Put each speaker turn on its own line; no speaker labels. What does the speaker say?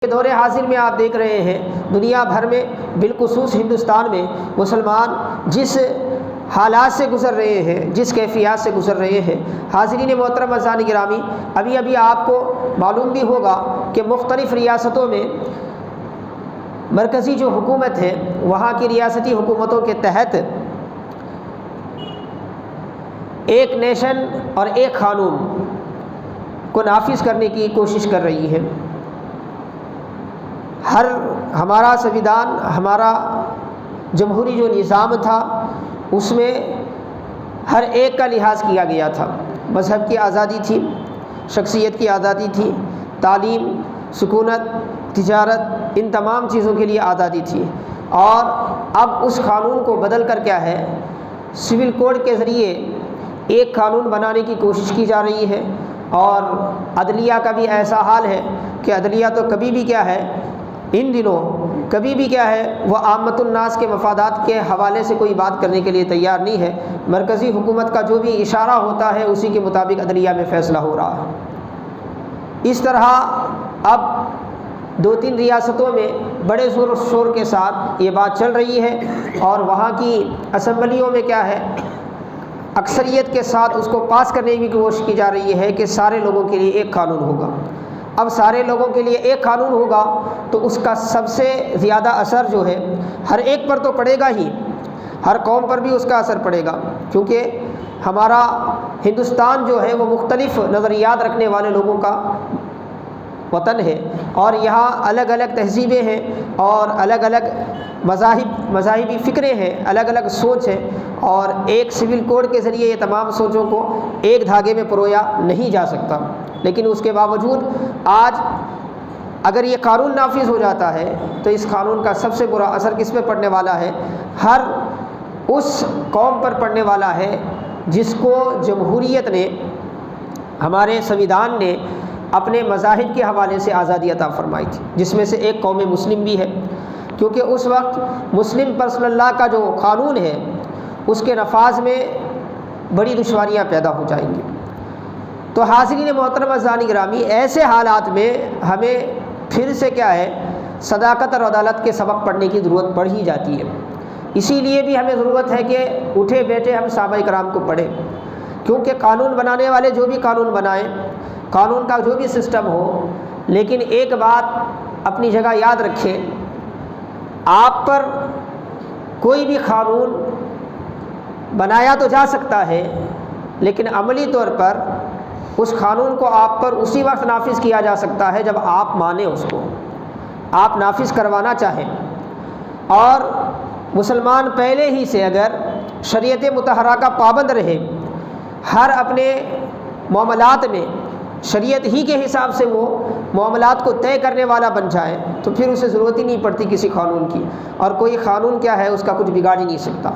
دور حاضر میں آپ دیکھ رہے ہیں دنیا بھر میں بالخصوص ہندوستان میں مسلمان جس حالات سے گزر رہے ہیں، جس کیفیات سے گزر رہے ہیں، حاضرین محترم عزیزان گرامی، ابھی آپ کو معلوم بھی ہوگا کہ مختلف ریاستوں میں مرکزی جو حکومت ہے وہاں کی ریاستی حکومتوں کے تحت ایک نیشن اور ایک قانون کو نافذ کرنے کی کوشش کر رہی ہے۔ ہمارا سنویدھان، ہمارا جمہوری جو نظام تھا اس میں ہر ایک کا لحاظ کیا گیا تھا۔ مذہب کی آزادی تھی، شخصیت کی آزادی تھی، تعلیم، سکونت، تجارت، ان تمام چیزوں کے لیے آزادی تھی۔ اور اب اس قانون کو بدل کر کیا ہے، سول کوڈ کے ذریعے ایک قانون بنانے کی کوشش کی جا رہی ہے۔ اور عدلیہ کا بھی ایسا حال ہے کہ عدلیہ تو کبھی بھی کیا ہے، ان دنوں کبھی بھی کیا ہے، وہ عامت الناس کے مفادات کے حوالے سے کوئی بات کرنے کے لیے تیار نہیں ہے۔ مرکزی حکومت کا جو بھی اشارہ ہوتا ہے اسی کے مطابق عدلیہ میں فیصلہ ہو رہا ہے۔ اس طرح اب 2-3 ریاستوں میں بڑے زور و شور کے ساتھ یہ بات چل رہی ہے، اور وہاں کی اسمبلیوں میں کیا ہے، اکثریت کے ساتھ اس کو پاس کرنے کی کوشش کی جا رہی ہے کہ سارے لوگوں کے لیے ایک قانون ہوگا۔ اب سارے لوگوں کے لیے ایک قانون ہوگا تو اس کا سب سے زیادہ اثر جو ہے ہر ایک پر تو پڑے گا ہی، ہر قوم پر بھی اس کا اثر پڑے گا، کیونکہ ہمارا ہندوستان جو ہے وہ مختلف نظریات رکھنے والے لوگوں کا وطن ہے، اور یہاں الگ الگ تہذیبیں ہیں اور الگ الگ مذاہبی فکریں ہیں، الگ الگ سوچ ہے، اور ایک سول کوڈ کے ذریعے یہ تمام سوچوں کو ایک دھاگے میں پرویا نہیں جا سکتا۔ لیکن اس کے باوجود آج اگر یہ قانون نافذ ہو جاتا ہے تو اس قانون کا سب سے برا اثر کس پہ پڑنے والا ہے؟ ہر اس قوم پر پڑنے والا ہے جس کو جمہوریت نے، ہمارے سنویدھان نے اپنے مذاہب کے حوالے سے آزادی عطا فرمائی تھی، جس میں سے ایک قوم مسلم بھی ہے، کیونکہ اس وقت مسلم پرسنل لاء کا جو قانون ہے اس کے نفاذ میں بڑی دشواریاں پیدا ہو جائیں گی۔ تو حاضرین محترم عزیزان گرامی، ایسے حالات میں ہمیں پھر سے کیا ہے، صداقت اور عدالت کے سبق پڑھنے کی ضرورت پڑ ہی جاتی ہے۔ اسی لیے بھی ہمیں ضرورت ہے کہ اٹھے بیٹھے ہم صحابہ کرام کو پڑھیں، کیونکہ قانون بنانے والے جو بھی قانون بنائیں، قانون کا جو بھی سسٹم ہو، لیکن ایک بات اپنی جگہ یاد رکھیں، آپ پر کوئی بھی قانون بنایا تو جا سکتا ہے لیکن عملی طور پر اس قانون کو آپ پر اسی وقت نافذ کیا جا سکتا ہے جب آپ مانیں، اس کو آپ نافذ کروانا چاہیں۔ اور مسلمان پہلے ہی سے اگر شریعت مطہرہ کا پابند رہے، ہر اپنے معاملات میں شریعت ہی کے حساب سے وہ معاملات کو طے کرنے والا بن جائے، تو پھر اسے ضرورت ہی نہیں پڑتی کسی قانون کی، اور کوئی قانون کیا ہے اس کا کچھ بگاڑ ہی نہیں سکتا۔